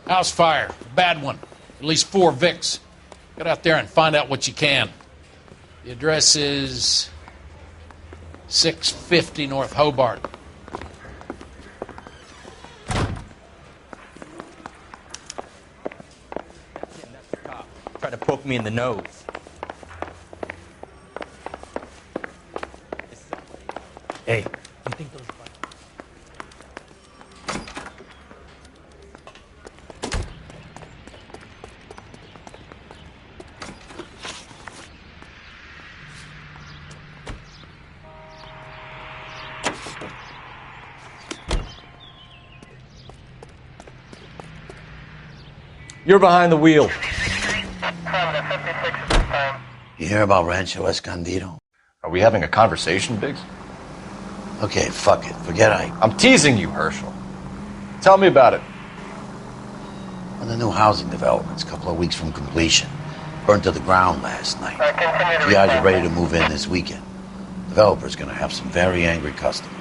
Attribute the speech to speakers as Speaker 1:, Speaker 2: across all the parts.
Speaker 1: House fire. A bad one. At least 4 Vicks. Get out there and find out what you can. The address is 650 North Hobart.
Speaker 2: Try to poke me in the nose. Hey, you think those...
Speaker 3: You're behind the wheel.
Speaker 4: You hear about Rancho Escondido?
Speaker 3: Are we having a conversation, Biggs?
Speaker 4: Okay, fuck it. Forget
Speaker 3: I'm teasing you, Herschel. Tell me about it.
Speaker 4: One of the new housing developments, a couple of weeks from completion. Burned to the ground last night. You guys are ready to move in this weekend. Developer's gonna have some very angry customers.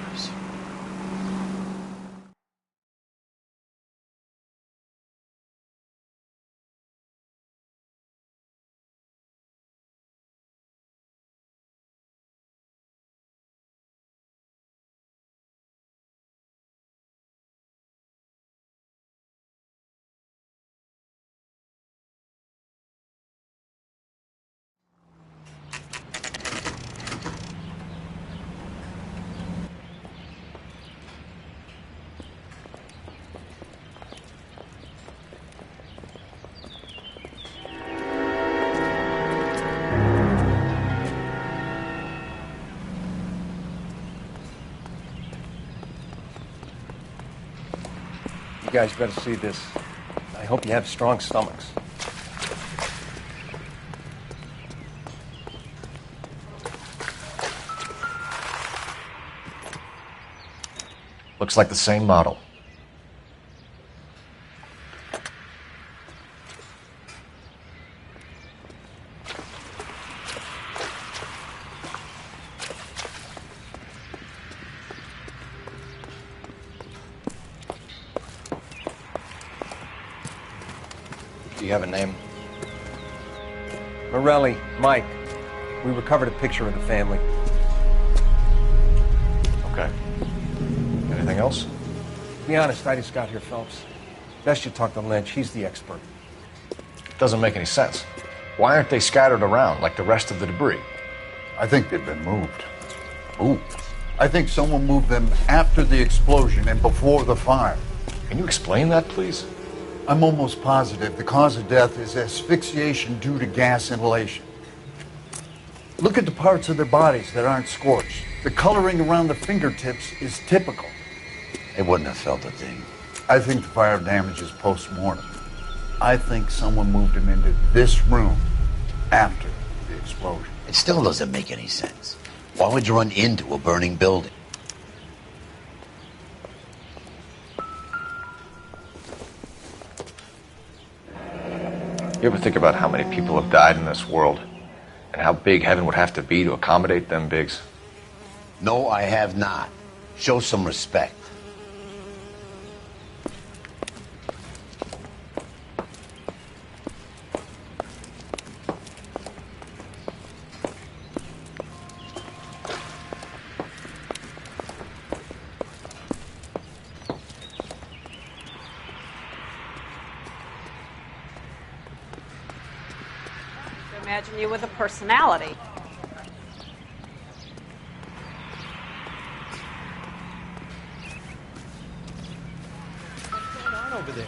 Speaker 5: You guys better see this. I hope you have strong stomachs.
Speaker 3: Looks like the same model.
Speaker 5: Do you have a name? Morelli, Mike. We recovered a picture of the family.
Speaker 3: Okay. Anything else?
Speaker 5: Be honest, I just got here, Phelps. Best you talk to Lynch. He's the expert.
Speaker 3: Doesn't make any sense. Why aren't they scattered around like the rest of the debris?
Speaker 6: I think they've been moved.
Speaker 4: Ooh.
Speaker 6: I think someone moved them after the explosion and before the fire.
Speaker 3: Can you explain that, please?
Speaker 6: I'm almost positive the cause of death is asphyxiation due to gas inhalation. Look at the parts of their bodies that aren't scorched. The coloring around the fingertips is typical.
Speaker 4: They wouldn't have felt a thing.
Speaker 6: I think the fire damage is post-mortem. I think someone moved him into this room after the explosion.
Speaker 4: It still doesn't make any sense. Why would you run into a burning building?
Speaker 3: You ever think about how many people have died in this world? And how big heaven would have to be to accommodate them, Biggs?
Speaker 4: No, I have not. Show some respect.
Speaker 7: Imagine you with a personality.
Speaker 1: What's going on over there?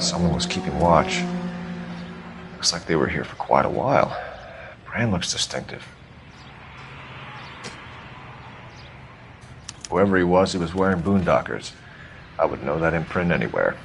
Speaker 3: Someone was keeping watch. Looks like they were here for quite a while. Brand looks distinctive. Whoever he was wearing boondockers. I would know that imprint anywhere.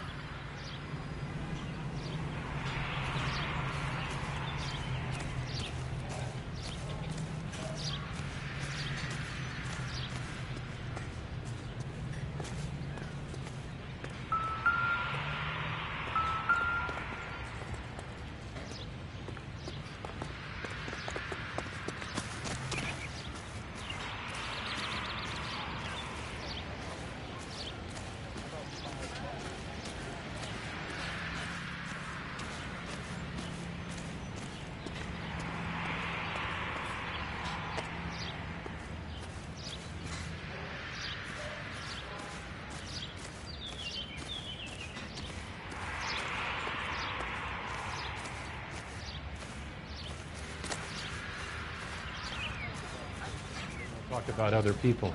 Speaker 8: about other people.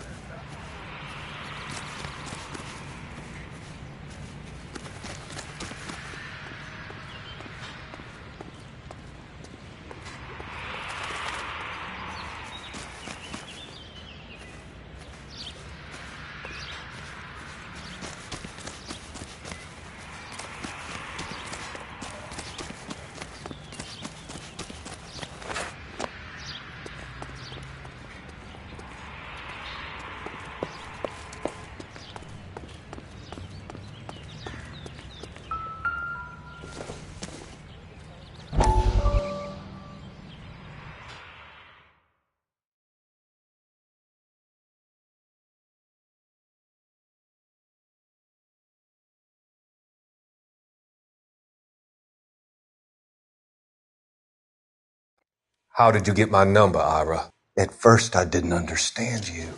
Speaker 9: How did you get my number, Ira?
Speaker 10: At first, I didn't understand you.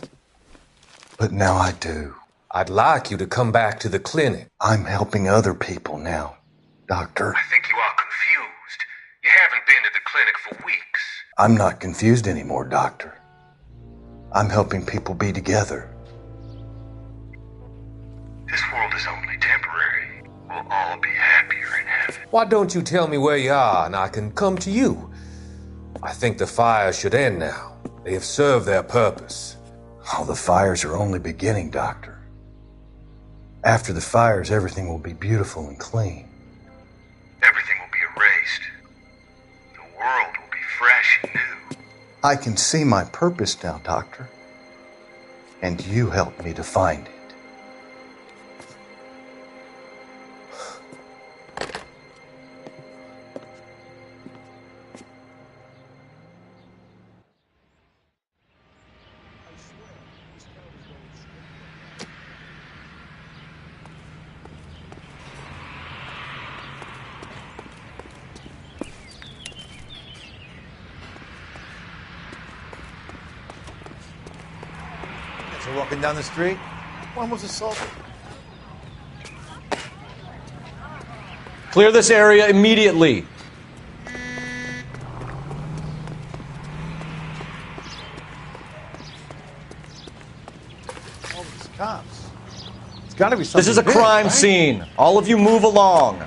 Speaker 10: But now I do.
Speaker 9: I'd like you to come back to the clinic.
Speaker 10: I'm helping other people now, Doctor.
Speaker 9: I think you are confused. You haven't been to the clinic for weeks.
Speaker 10: I'm not confused anymore, Doctor. I'm helping people be together.
Speaker 9: This world is only temporary. We'll all be happier in heaven. Why don't you tell me where you are and I can come to you? I think the fires should end now. They have served their purpose.
Speaker 10: Oh, the fires are only beginning, Doctor. After the fires, everything will be beautiful and clean.
Speaker 9: Everything will be erased. The world will be fresh and new.
Speaker 10: I can see my purpose now, Doctor. And you helped me to find it.
Speaker 11: Walking down the street, one was assaulted.
Speaker 12: Clear this area immediately.
Speaker 11: All these cops. It's got to be something.
Speaker 12: This is a crime scene. All of you move along.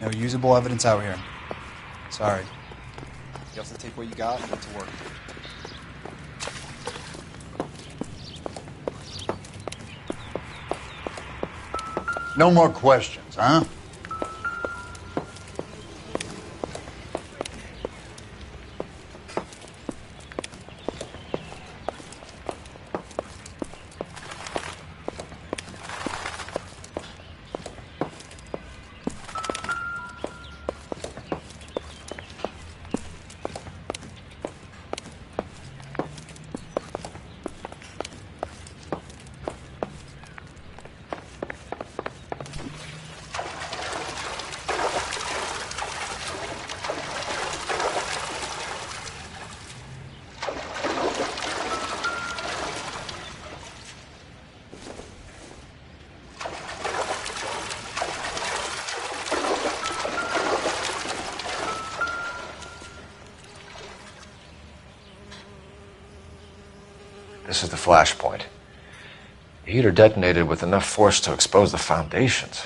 Speaker 13: No usable evidence out here. Sorry. You have to take what you got and get to work.
Speaker 6: No more questions, huh?
Speaker 3: This is the flashpoint. The heater detonated with enough force to expose the foundations.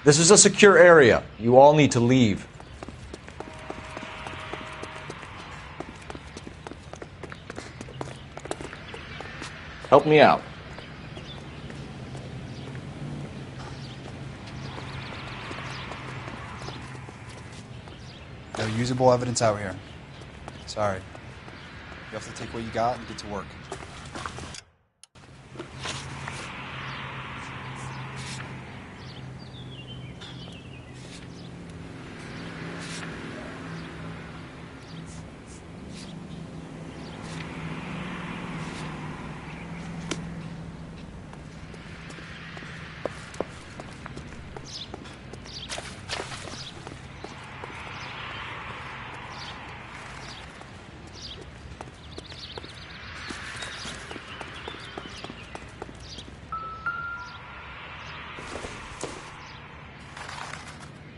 Speaker 12: This is a secure area. You all need to leave. Help me out.
Speaker 13: No usable evidence out here. Sorry. You have to take what you got and get to work.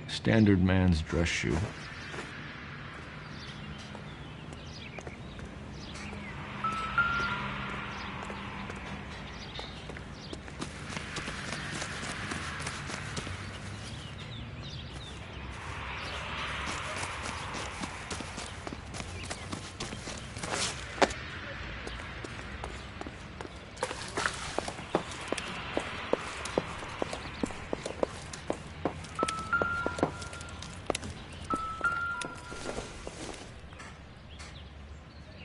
Speaker 3: Standard man's dress shoe.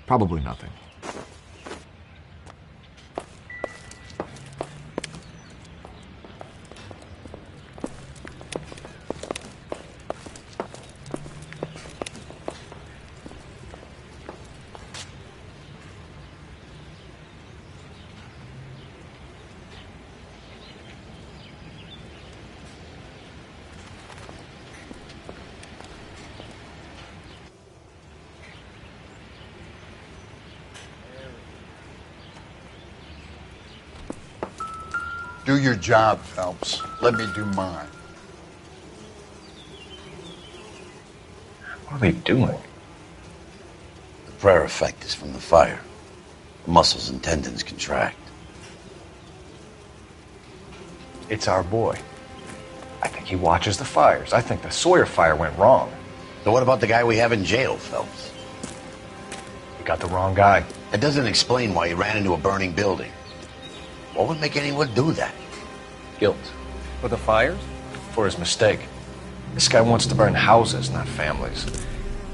Speaker 3: Probably nothing.
Speaker 6: Do your job, Phelps. Let me do mine.
Speaker 3: What are they doing?
Speaker 4: The prayer effect is from the fire. The muscles and tendons contract.
Speaker 3: It's our boy. I think he watches the fires. I think the Sawyer fire went wrong.
Speaker 4: So what about the guy we have in jail, Phelps?
Speaker 3: We got the wrong guy.
Speaker 4: That doesn't explain why he ran into a burning building. What would make anyone do that?
Speaker 3: Guilt.
Speaker 5: For the fires?
Speaker 3: For his mistake. This guy wants to burn houses, not families.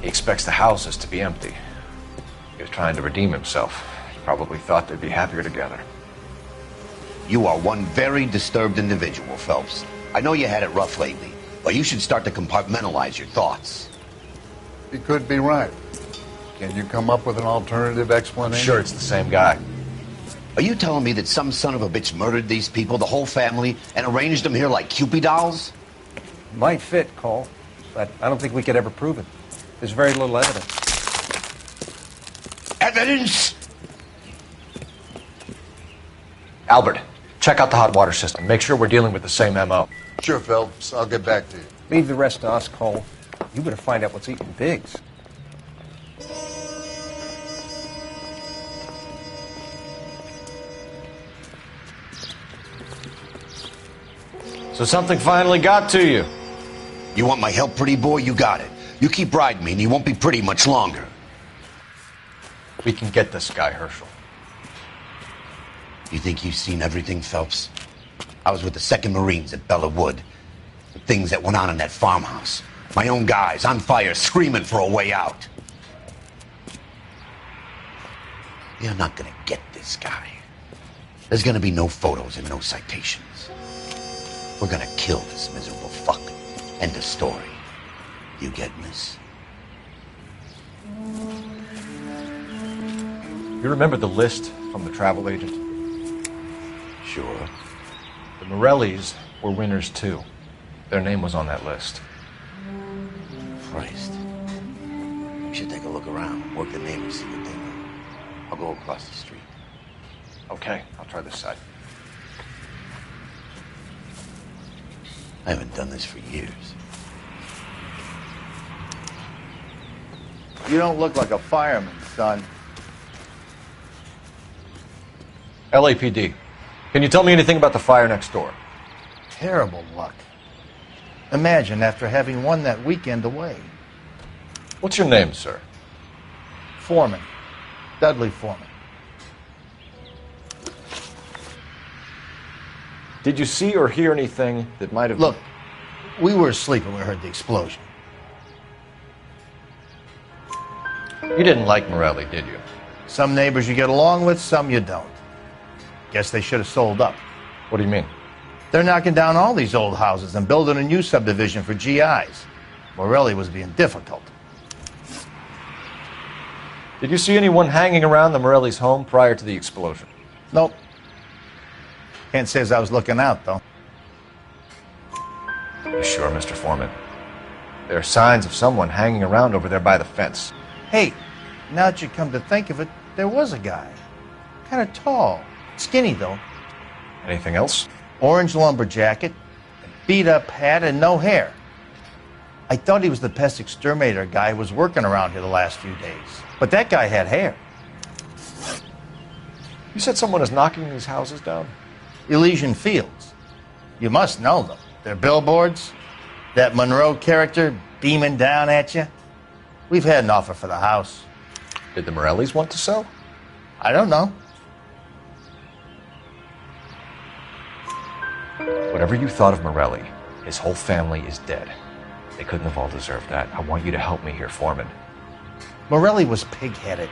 Speaker 3: He expects the houses to be empty. He was trying to redeem himself. He probably thought they'd be happier together.
Speaker 4: You are one very disturbed individual, Phelps. I know you had it rough lately, but you should start to compartmentalize your thoughts.
Speaker 6: He could be right. Can you come up with an alternative explanation?
Speaker 3: Sure, it's the same guy.
Speaker 4: Are you telling me that some son of a bitch murdered these people, the whole family, and arranged them here like Cupid dolls?
Speaker 5: Might fit, Cole, but I don't think we could ever prove it. There's very little evidence.
Speaker 4: Evidence?
Speaker 3: Albert, check out the hot water system. Make sure we're dealing with the same MO.
Speaker 6: Sure, Phelps. I'll get back to you.
Speaker 5: Leave the rest to us, Cole. You better find out what's eating Biggs.
Speaker 3: So something finally got to you.
Speaker 4: You want my help, pretty boy? You got it. You keep riding me and you won't be pretty much longer.
Speaker 3: We can get this guy, Herschel.
Speaker 4: You think you've seen everything, Phelps? I was with the 2nd Marines at Bella Wood. The things that went on in that farmhouse. My own guys on fire, screaming for a way out. You're not gonna get this guy. There's gonna be no photos and no citations. We're gonna kill this miserable fuck. End of story. You getting this?
Speaker 3: You remember the list from the travel agent?
Speaker 4: Sure.
Speaker 3: The Morellis were winners too. Their name was on that list.
Speaker 4: Christ. We should take a look around, work the neighbors, see what they know. I'll go across the street.
Speaker 3: Okay, I'll try this side.
Speaker 4: I haven't done this for years.
Speaker 11: You don't look like a fireman, son.
Speaker 3: LAPD. Can you tell me anything about the fire next door?
Speaker 11: Terrible luck. Imagine after having won that weekend away.
Speaker 3: What's your name, sir?
Speaker 11: Foreman. Dudley Foreman.
Speaker 3: Did you see or hear anything that might have...
Speaker 11: Look, we were asleep when we heard the explosion.
Speaker 3: You didn't like Morelli, did you?
Speaker 11: Some neighbors you get along with, some you don't. Guess they should have sold up.
Speaker 3: What do you mean?
Speaker 11: They're knocking down all these old houses and building a new subdivision for GIs. Morelli was being difficult.
Speaker 3: Did you see anyone hanging around the Morelli's home prior to the explosion?
Speaker 11: Nope. Can't say as I was looking out, though.
Speaker 3: You sure, Mr. Foreman? There are signs of someone hanging around over there by the fence.
Speaker 11: Hey, now that you come to think of it, there was a guy. Kind of tall. Skinny, though.
Speaker 3: Anything else?
Speaker 11: Orange lumber jacket, beat-up hat, and no hair. I thought he was the pest exterminator guy who was working around here the last few days. But that guy had hair.
Speaker 3: You said someone is knocking these houses down?
Speaker 11: Elysian Fields. You must know them. They're billboards. That Monroe character beaming down at you. We've had an offer for the house.
Speaker 3: Did the Morellis want to sell?
Speaker 11: I don't know.
Speaker 3: Whatever you thought of Morelli, his whole family is dead. They couldn't have all deserved that. I want you to help me here, Foreman.
Speaker 11: Morelli was pig-headed.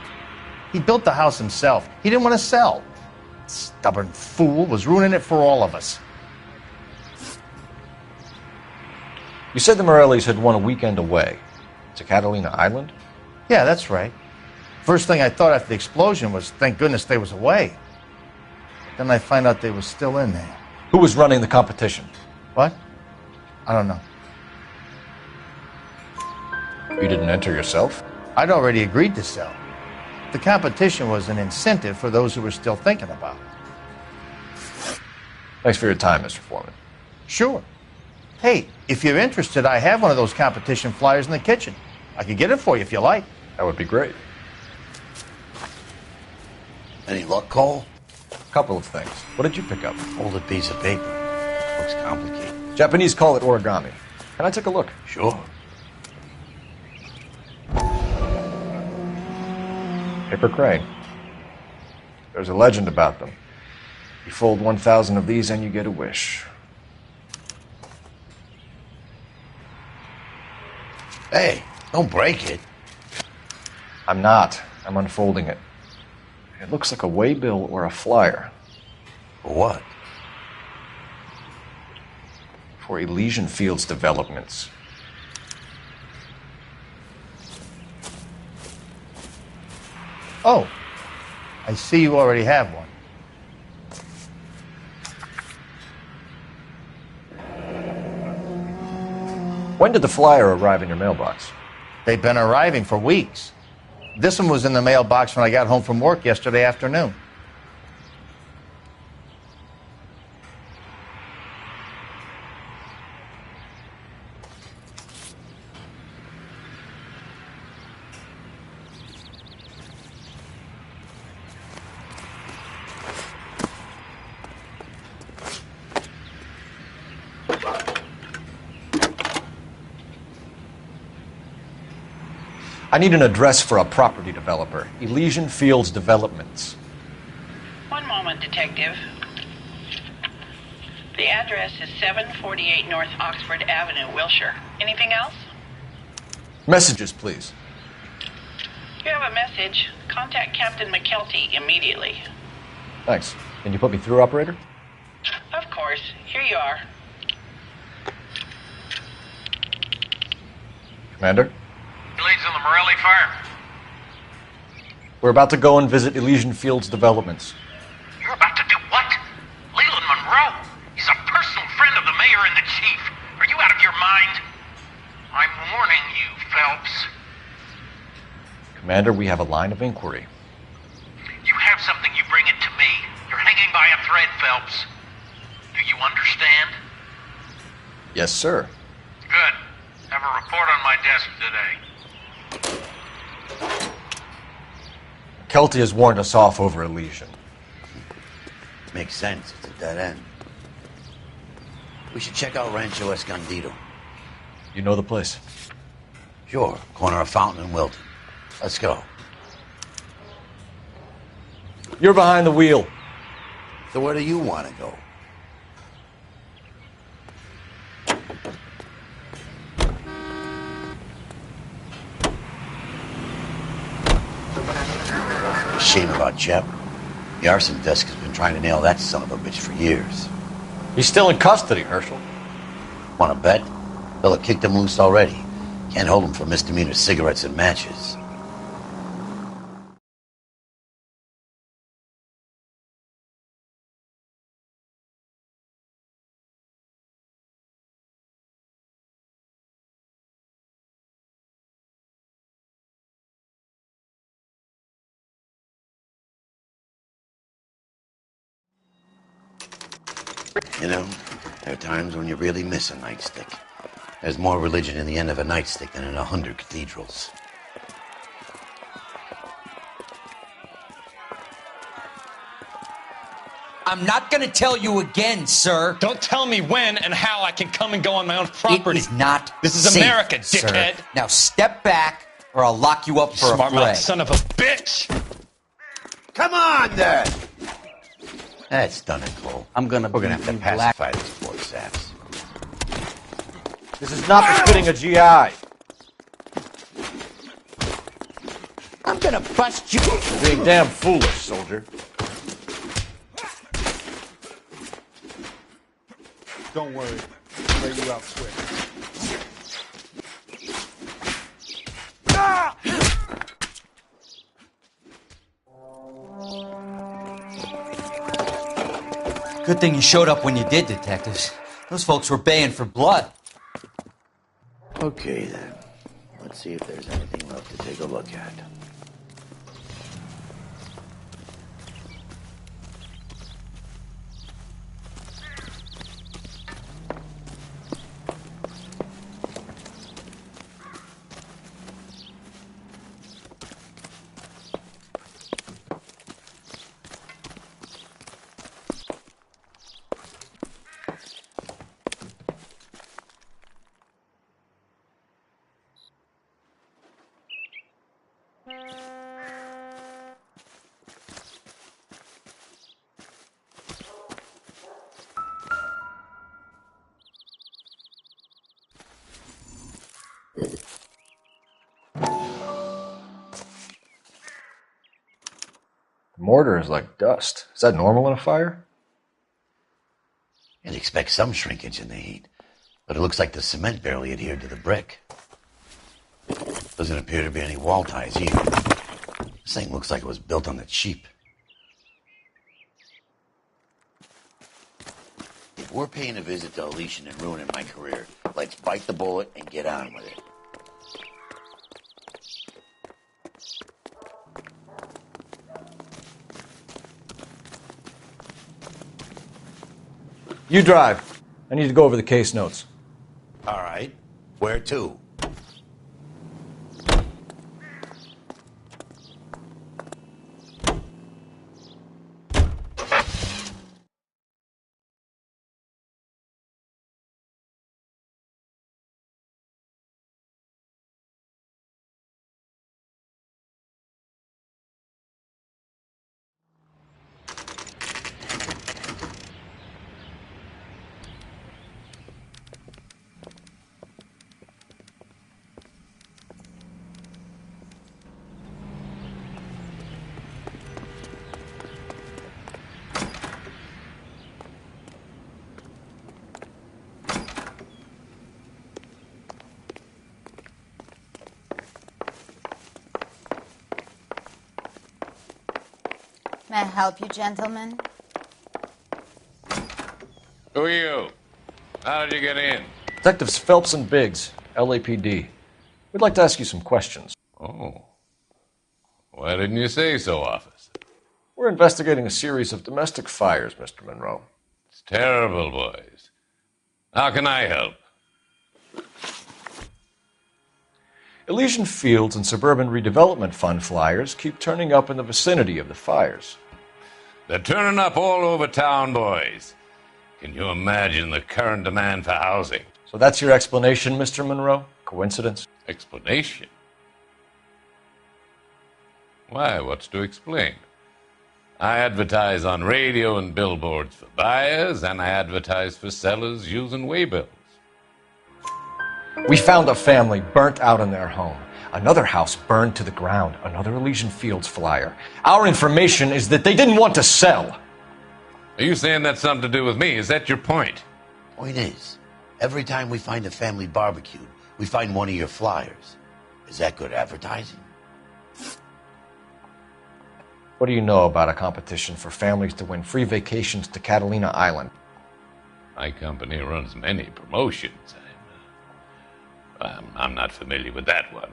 Speaker 11: He built the house himself. He didn't want to sell. Stubborn fool was ruining it for all of us.
Speaker 3: You said the Morellis had won a weekend away to Catalina Island?
Speaker 11: Yeah, that's right. First thing I thought after the explosion was, thank goodness they was away. Then I find out they was still in there.
Speaker 3: Who was running the competition?
Speaker 11: What? I don't know.
Speaker 3: You didn't enter yourself?
Speaker 11: I'd already agreed to sell. The competition was an incentive for those who were still thinking about it.
Speaker 3: Thanks for your time, Mr. Foreman.
Speaker 11: Sure. Hey, if you're interested, I have one of those competition flyers in the kitchen. I could get it for you if you like.
Speaker 3: That would be great.
Speaker 4: Any luck, Cole?
Speaker 3: A couple of things. What did you pick up?
Speaker 4: Folded piece of paper. Looks complicated.
Speaker 3: Japanese call it origami. Can I take a look?
Speaker 4: Sure.
Speaker 3: Paper crane. There's a legend about them. You fold 1,000 of these and you get a wish.
Speaker 4: Hey, don't break it.
Speaker 3: I'm not. I'm unfolding it. It looks like a waybill or a flyer.
Speaker 4: For what?
Speaker 3: For Elysian Fields developments.
Speaker 11: Oh, I see you already have one.
Speaker 3: When did the flyer arrive in your mailbox?
Speaker 11: They've been arriving for weeks. This one was in the mailbox when I got home from work yesterday afternoon.
Speaker 3: I need an address for a property developer. Elysian Fields Developments.
Speaker 8: One moment, Detective. The address is 748 North Oxford Avenue, Wilshire. Anything else?
Speaker 3: Messages, please.
Speaker 8: You have a message. Contact Captain McKelty immediately.
Speaker 3: Thanks. Can you put me through, operator?
Speaker 8: Of course. Here you are.
Speaker 3: Commander?
Speaker 14: Leads on the Morelli fire.
Speaker 3: We're about to go and visit Elysian Fields Developments.
Speaker 14: You're about to do what? Leland Monroe? He's a personal friend of the mayor and the chief. Are you out of your mind? I'm warning you, Phelps.
Speaker 3: Commander, we have a line of inquiry.
Speaker 14: You have something, you bring it to me. You're hanging by a thread, Phelps. Do you understand?
Speaker 3: Yes, sir.
Speaker 14: Good. Have a report on my desk today.
Speaker 3: Kelty has warned us off over Elysian.
Speaker 4: Makes sense. It's a dead end. We should check out Rancho Escondido.
Speaker 3: You know the place?
Speaker 4: Sure. Corner of Fountain and Wilton. Let's go.
Speaker 3: You're behind the wheel.
Speaker 4: So where do you want to go? Shame about Jep. The arson desk has been trying to nail that son of a bitch for years.
Speaker 3: He's still in custody, Herschel.
Speaker 4: Want to bet? Fella kicked him loose already. Can't hold him for misdemeanor cigarettes and matches. You know, there are times when you really miss a nightstick. There's more religion in the end of a nightstick than in 100 cathedrals.
Speaker 15: I'm not gonna tell you again, sir.
Speaker 16: Don't tell me when and how I can come and go on my own property.
Speaker 15: It is not
Speaker 16: This is
Speaker 15: safe,
Speaker 16: America,
Speaker 15: sir.
Speaker 16: dickhead.
Speaker 15: Now step back, or I'll lock you up for a
Speaker 16: Smart
Speaker 15: fray.
Speaker 16: mouth son of a bitch.
Speaker 4: Come on, then! That's done it, Cole. We're gonna have to pacify these poor saps.
Speaker 3: This is not befitting a GI.
Speaker 4: I'm gonna bust you.
Speaker 3: You're being damn foolish, soldier.
Speaker 17: Don't worry. I'll lay you out quick.
Speaker 15: Ah! Good thing you showed up when you did, detectives. Those folks were baying for blood.
Speaker 4: Okay, then. Let's see if there's anything left to take a look at.
Speaker 3: The mortar is like dust. Is that normal in a fire?
Speaker 4: You'd expect some shrinkage in the heat, but it looks like the cement barely adhered to the brick. Doesn't appear to be any wall ties either. This thing looks like it was built on the cheap. If we're paying a visit to Eylsian and ruining my career, let's bite the bullet and get on with it.
Speaker 3: You drive. I need to go over the case notes.
Speaker 4: All right. Where to?
Speaker 18: May I help you, gentlemen?
Speaker 19: Who are you? How did you get in?
Speaker 3: Detectives Phelps and Biggs, LAPD. We'd like to ask you some questions.
Speaker 19: Oh. Why didn't you say so, officer?
Speaker 3: We're investigating a series of domestic fires, Mr. Monroe.
Speaker 19: It's terrible, boys. How can I help?
Speaker 3: Elysian Fields and Suburban Redevelopment Fund flyers keep turning up in the vicinity of the fires.
Speaker 19: They're turning up all over town, boys. Can you imagine the current demand for housing?
Speaker 3: It's So that's your explanation, Mr. Monroe? Coincidence?
Speaker 19: Explanation? Why, what's to explain? I advertise on radio and billboards for buyers, and I advertise for sellers using waybills.
Speaker 3: We found a family burnt out in their home. Another house burned to the ground. Another Elysian Fields flyer. Our information is that they didn't want to sell.
Speaker 19: Are you saying that's something to do with me? Is that your point?
Speaker 4: Point is, every time we find a family barbecue, we find one of your flyers. Is that good advertising?
Speaker 3: What do you know about a competition for families to win free vacations to Catalina Island?
Speaker 19: My company runs many promotions. I'm not familiar with that one.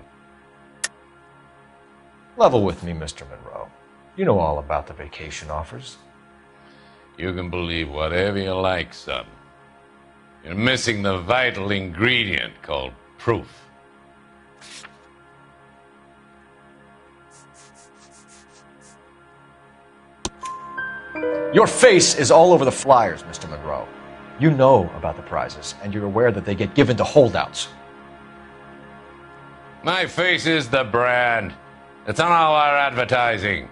Speaker 3: Level with me, Mr. Monroe. You know all about the vacation offers.
Speaker 19: You can believe whatever you like, son. You're missing the vital ingredient called proof.
Speaker 3: Your face is all over the flyers, Mr. Monroe. You know about the prizes, and you're aware that they get given to holdouts.
Speaker 19: My face is the brand. It's on all our advertising.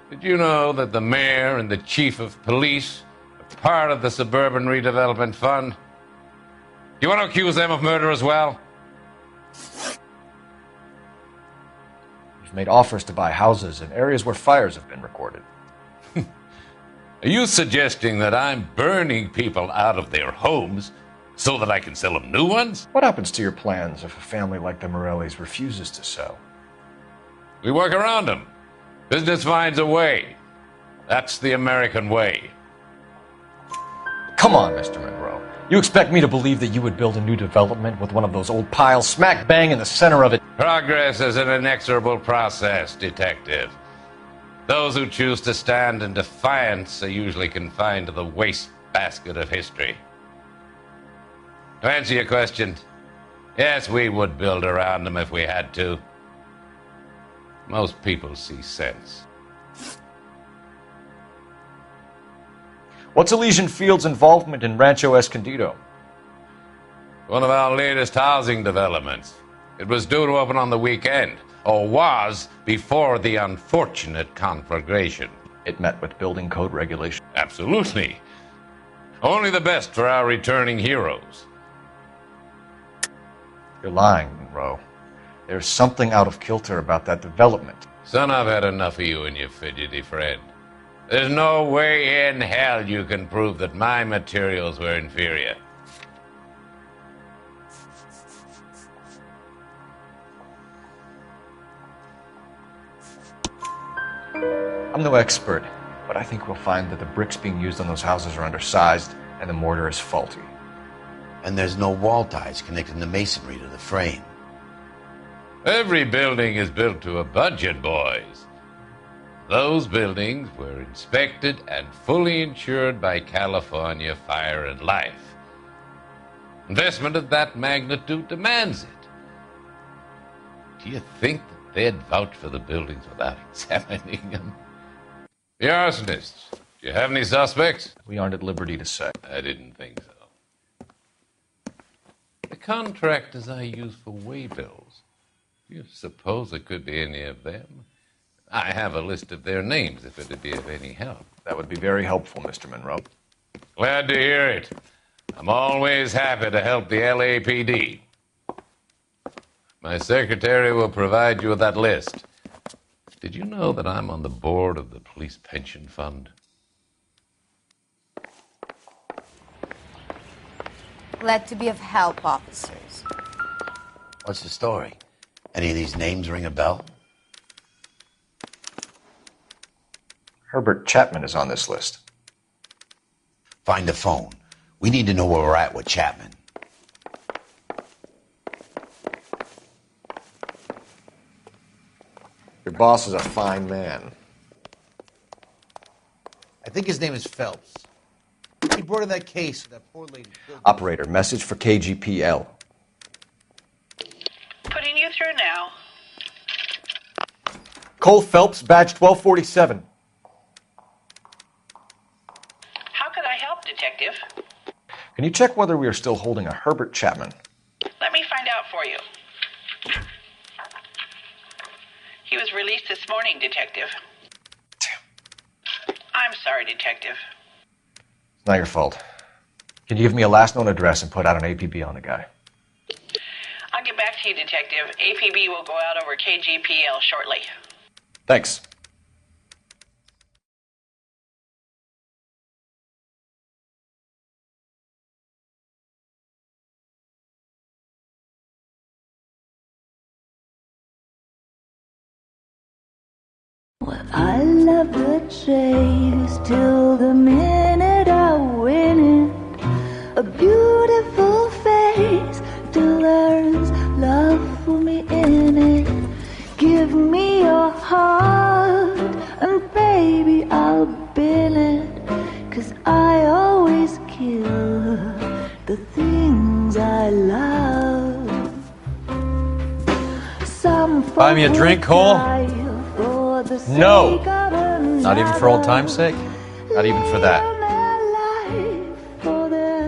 Speaker 19: Did you know that the mayor and the chief of police are part of the Suburban Redevelopment Fund? You want to accuse them of murder as well?
Speaker 3: You've made offers to buy houses in areas where fires have been recorded.
Speaker 19: Are you suggesting that I'm burning people out of their homes so that I can sell them new ones?
Speaker 3: What happens to your plans if a family like the Morellis refuses to sell?
Speaker 19: We work around them. Business finds a way. That's the American way.
Speaker 3: Come on, Mr. Monroe. You expect me to believe that you would build a new development with one of those old piles smack bang in the center of it?
Speaker 19: Progress is an inexorable process, detective. Those who choose to stand in defiance are usually confined to the wastebasket of history. To answer your question, yes, we would build around them if we had to. Most people see sense.
Speaker 3: What's Elysian Fields' involvement in Rancho Escondido?
Speaker 19: One of our latest housing developments. It was due to open on the weekend, or was before the unfortunate conflagration.
Speaker 3: It met with building code regulations.
Speaker 19: Absolutely. Only the best for our returning heroes.
Speaker 3: You're lying, Monroe. There's something out of kilter about that development.
Speaker 19: Son, I've had enough of you and your fidgety friend. There's no way in hell you can prove that my materials were inferior.
Speaker 3: I'm no expert, but I think we'll find that the bricks being used on those houses are undersized and the mortar is faulty.
Speaker 4: And there's no wall ties connecting the masonry to the frame.
Speaker 19: Every building is built to a budget, boys. Those buildings were inspected and fully insured by California Fire and Life. Investment of that magnitude demands it. Do you think that they'd vouch for the buildings without examining them? The arsonists. Do you have any suspects?
Speaker 3: We aren't at liberty to say.
Speaker 19: I didn't think so. The contractors I use for waybills. Do you suppose it could be any of them? I have a list of their names if it'd be of any help.
Speaker 3: That would be very helpful, Mr. Monroe.
Speaker 19: Glad to hear it. I'm always happy to help the LAPD. My secretary will provide you with that list. Did you know that I'm on the board of the police pension fund?
Speaker 18: Glad to be of help, officers.
Speaker 4: What's the story? Any of these names ring a bell?
Speaker 3: Herbert Chapman is on this list.
Speaker 4: Find the phone. We need to know where we're at with Chapman.
Speaker 3: Your boss is a fine man.
Speaker 11: I think his name is Phelps. He brought in that case with that poor lady.
Speaker 3: Operator, message for KGPL.
Speaker 8: Putting you through now.
Speaker 3: Cole Phelps, badge 1247.
Speaker 8: How could I help, Detective?
Speaker 3: Can you check whether we are still holding a Herbert Chapman?
Speaker 8: Let me find out for you. He was released this morning, Detective. Damn. I'm sorry, Detective.
Speaker 3: It's not your fault. Can you give me a last known address and put out an APB on the guy?
Speaker 8: I'll get back to you, Detective. APB will go out over KGPL shortly.
Speaker 3: Thanks.
Speaker 20: Well, I love the chase till the minute I win it. A beautiful face till there's love for me in it. Give me your heart and baby I'll bill it. 'Cause I always kill the things I love. Some
Speaker 2: Buy me a drink, Cole?
Speaker 3: No!
Speaker 2: Not even for old time's sake?
Speaker 3: Not even for that.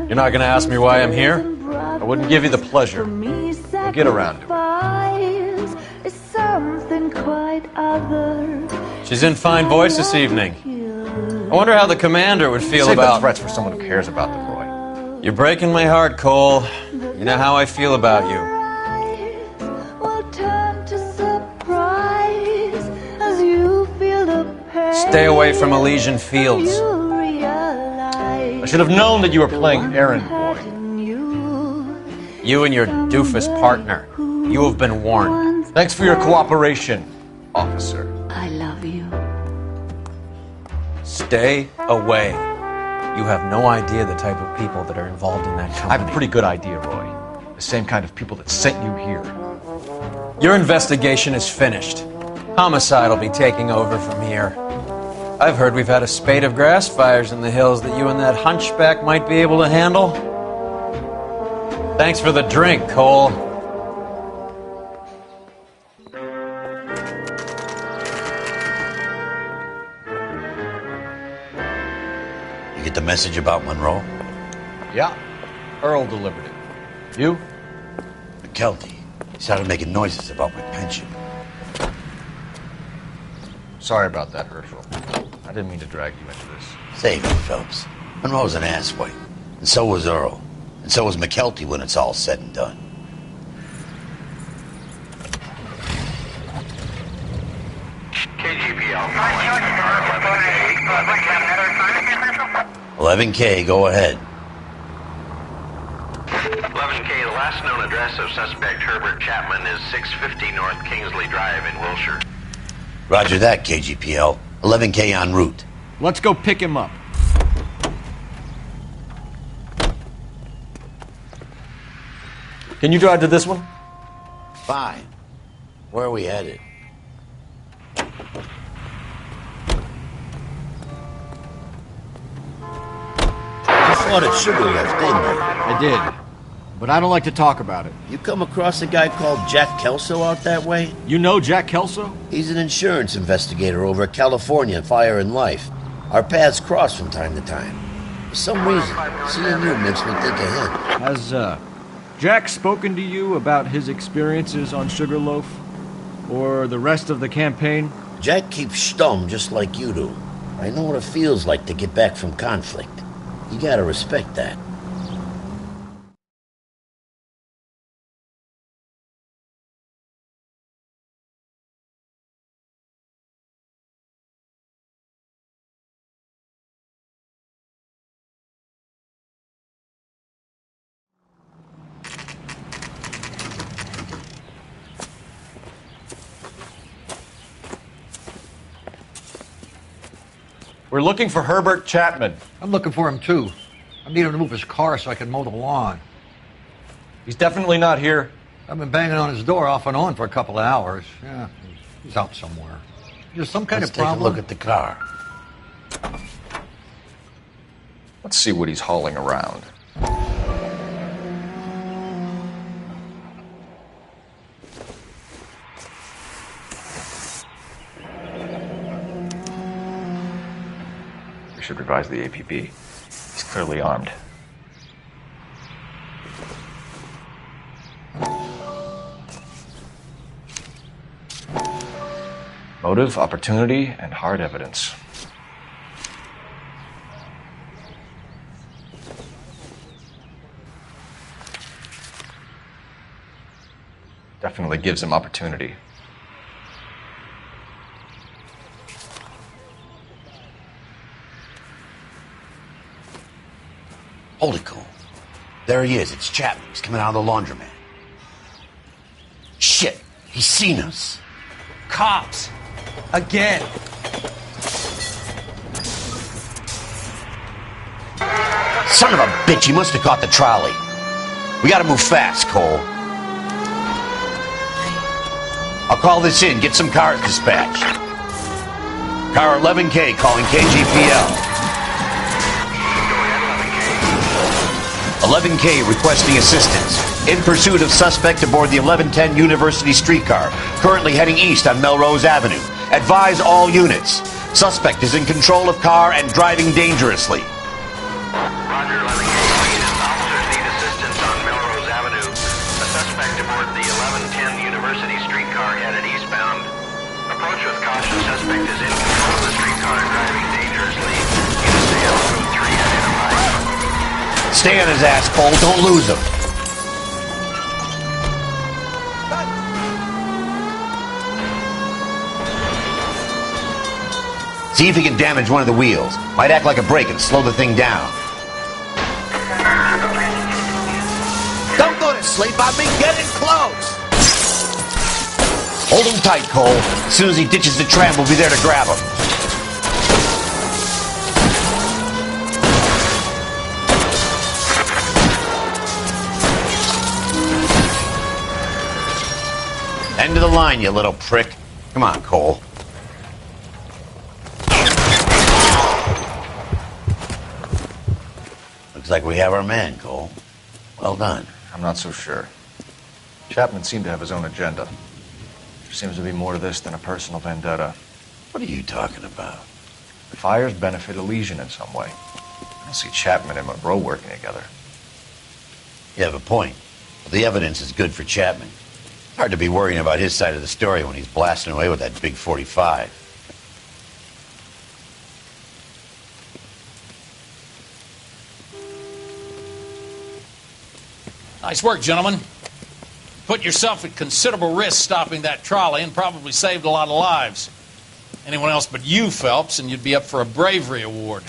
Speaker 2: You're not gonna ask me why I'm here?
Speaker 3: I wouldn't give you the pleasure. We'll get around to it.
Speaker 20: Something quite other.
Speaker 2: She's in fine voice this evening. I wonder how the commander would feel
Speaker 3: Save
Speaker 2: about...
Speaker 3: the threats for someone who cares about them, Roy.
Speaker 2: You're breaking my heart, Cole. You know how I feel about you. Stay away from Elysian Fields.
Speaker 3: I should have known that you were playing errand boy.
Speaker 2: You and your doofus partner. You have been warned.
Speaker 3: Thanks for your cooperation, officer.
Speaker 20: I love you.
Speaker 2: Stay away. You have no idea the type of people that are involved in that company.
Speaker 3: I have a pretty good idea, Roy. The same kind of people that sent you here.
Speaker 2: Your investigation is finished. Homicide will be taking over from here. I've heard we've had a spate of grass fires in the hills that you and that hunchback might be able to handle. Thanks for the drink, Cole.
Speaker 4: You get the message about Monroe?
Speaker 3: Yeah. Earl delivered it. You?
Speaker 4: McKelty. He started making noises about my pension.
Speaker 3: Sorry about that, Herschel. I didn't mean to drag you into this.
Speaker 4: Save it, Phelps. Monroe's an asswipe. And so was Earl. And so was McKelty when it's all said and done.
Speaker 14: KGPL.
Speaker 4: 11K, go ahead.
Speaker 14: 11K, the last known address of suspect Herbert Chapman is 650 North Kingsley Drive in Wilshire.
Speaker 4: Roger that, KGPL. 11K en route.
Speaker 11: Let's go pick him up.
Speaker 3: Can you drive to this one?
Speaker 4: Fine. Where are we headed? You fought at Sugarloaf, didn't you?
Speaker 11: I did. But I don't like to talk about it.
Speaker 4: You come across a guy called Jack Kelso out that way?
Speaker 11: You know Jack Kelso?
Speaker 4: He's an insurance investigator over at California Fire and Life. Our paths cross from time to time. For some reason, seeing you makes me think of him.
Speaker 11: Has, Jack spoken to you about his experiences on Sugarloaf? Or the rest of the campaign?
Speaker 4: Jack keeps stum just like you do. I know what it feels like to get back from conflict. You gotta respect that.
Speaker 3: We're looking for Herbert Chapman.
Speaker 5: I'm looking for him, too. I need him to move his car so I can mow the lawn.
Speaker 3: He's definitely not here.
Speaker 5: I've been banging on his door off and on for a couple of hours. Yeah, he's out somewhere. There's some kind
Speaker 4: Let's
Speaker 5: of problem.
Speaker 4: take a look at the car.
Speaker 3: Let's see what he's hauling around. We should revise the APB. He's clearly armed. Motive, opportunity, and hard evidence. Definitely gives him opportunity.
Speaker 4: Hold it, Cole. There he is. It's Chapman. He's coming out of the laundromat. Shit. He's seen us.
Speaker 2: Cops. Again.
Speaker 4: Son of a bitch. He must have caught the trolley. We gotta move fast, Cole. I'll call this in. Get some cars dispatched. Car 11K calling KGPL. 11K requesting assistance. In pursuit of suspect aboard the 1110 University streetcar, currently heading east on Melrose Avenue. Advise all units. Suspect is in control of car and driving dangerously.
Speaker 14: Roger, 11K. Officers need assistance on Melrose Avenue. A suspect aboard the 1110 University streetcar headed eastbound. Approach with caution. Suspect is in control of the streetcar and driving dangerously. Unit sale from 3 identified.
Speaker 4: Stay on his ass, Cole. Don't lose him. See if he can damage one of the wheels. Might act like a brake and slow the thing down. Don't go to sleep. I've been getting close. Hold him tight, Cole. As soon as he ditches the tram, we'll be there to grab him. End of the line, you little prick. Come on, Cole. Looks like we have our man, Cole. Well done.
Speaker 3: I'm not so sure. Chapman seemed to have his own agenda. There seems to be more to this than a personal vendetta.
Speaker 4: What are you talking about?
Speaker 3: The fires benefit Elysian in some way. I don't see Chapman and Monroe working together.
Speaker 4: You have a point. The evidence is good for Chapman. Hard to be worrying about his side of the story when he's blasting away with that big 45.
Speaker 1: Nice work, gentlemen. Put yourself at considerable risk stopping that trolley and probably saved a lot of lives. Anyone else but you, Phelps, and you'd be up for a bravery award.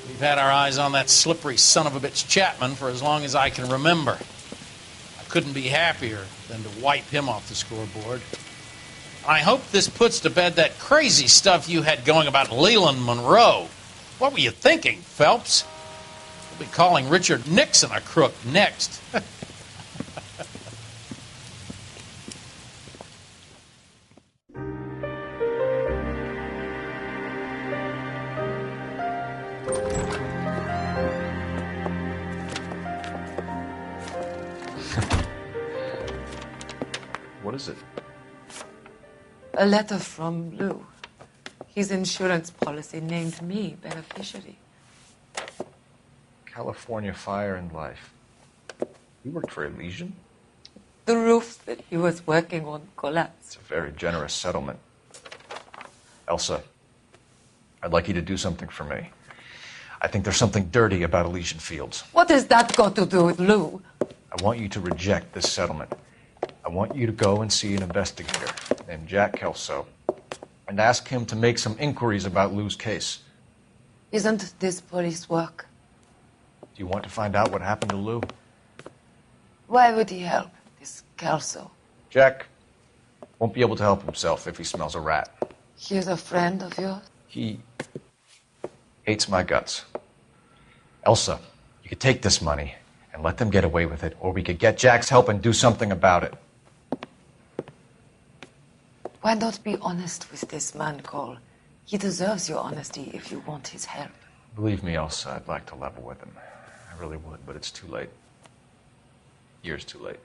Speaker 1: We've had our eyes on that slippery son of a bitch Chapman for as long as I can remember. I couldn't be happier than to wipe him off the scoreboard. I hope this puts to bed that crazy stuff you had going about Leland Monroe. What were you thinking, Phelps? We'll be calling Richard Nixon a crook next.
Speaker 3: What is it?
Speaker 21: A letter from Lou. His insurance policy named me beneficiary.
Speaker 3: California Fire and Life. You worked for Elysian?
Speaker 21: The roof that he was working on collapsed.
Speaker 3: It's a very generous settlement. Elsa, I'd like you to do something for me. I think there's something dirty about Elysian Fields.
Speaker 21: What has that got to do with Lou?
Speaker 3: I want you to reject this settlement. I want you to go and see an investigator named Jack Kelso and ask him to make some inquiries about Lou's case.
Speaker 21: Isn't this police work?
Speaker 3: Do you want to find out what happened to Lou?
Speaker 21: Why would he help, this Kelso?
Speaker 3: Jack won't be able to help himself if he smells a rat.
Speaker 21: He's a friend of yours?
Speaker 3: He hates my guts. Elsa, you could take this money and let them get away with it, or we could get Jack's help and do something about it.
Speaker 21: Why not be honest with this man, Cole? He deserves your honesty if you want his help.
Speaker 3: Believe me, Elsa, I'd like to level with him. I really would, but it's too late. Years too late.